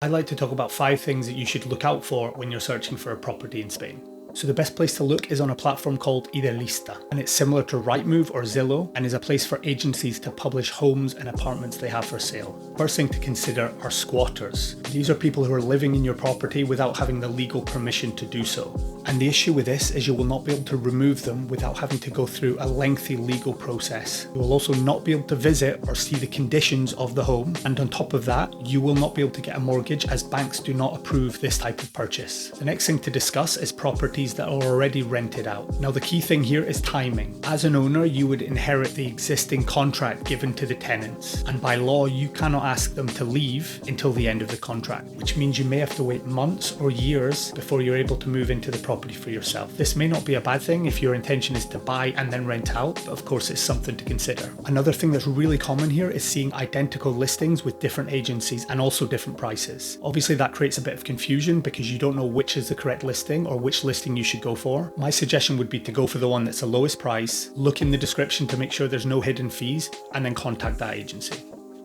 I'd like to talk about 5 things that you should look out for when you're searching for a property in Spain. So the best place to look is on a platform called Idealista, and it's similar to Rightmove or Zillow and is a place for agencies to publish homes and apartments they have for sale. First thing to consider are squatters. These are people who are living in your property without having the legal permission to do so. And the issue with this is you will not be able to remove them without having to go through a lengthy legal process. You will also not be able to visit or see the conditions of the home, and on top of that, you will not be able to get a mortgage as banks do not approve this type of purchase. The next thing to discuss is properties that are already rented out. Now the key thing here is timing. As an owner, you would inherit the existing contract given to the tenants, and by law you cannot ask them to leave until the end of the contract, which means you may have to wait months or years before you're able to move into the property for yourself. This may not be a bad thing if your intention is to buy and then rent out, but of course it's something to consider. Another thing that's really common here is seeing identical listings with different agencies and also different prices. Obviously that creates a bit of confusion because you don't know which is the correct listing or which listing you should go for. My suggestion would be to go for the one that's the lowest price, look in the description to make sure there's no hidden fees, and then contact that agency.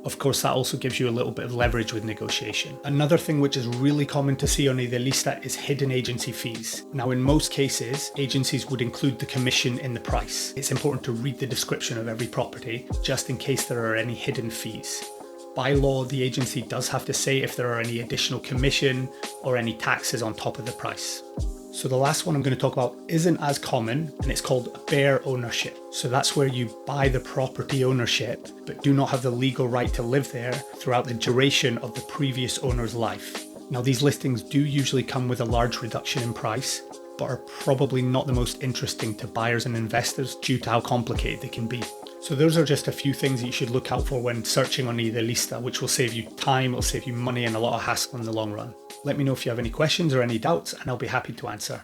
Of course, that also gives you a little bit of leverage with negotiation. Another thing which is really common to see on Idealista is hidden agency fees. Now, in most cases, agencies would include the commission in the price. It's important to read the description of every property, just in case there are any hidden fees. By law, the agency does have to say if there are any additional commission or any taxes on top of the price. So the last one I'm going to talk about isn't as common, and it's called bare ownership. So that's where you buy the property ownership, but do not have the legal right to live there throughout the duration of the previous owner's life. Now these listings do usually come with a large reduction in price, but are probably not the most interesting to buyers and investors due to how complicated they can be. So those are just a few things that you should look out for when searching on Idealista, which will save you time, it'll save you money and a lot of hassle in the long run. Let me know if you have any questions or any doubts, and I'll be happy to answer.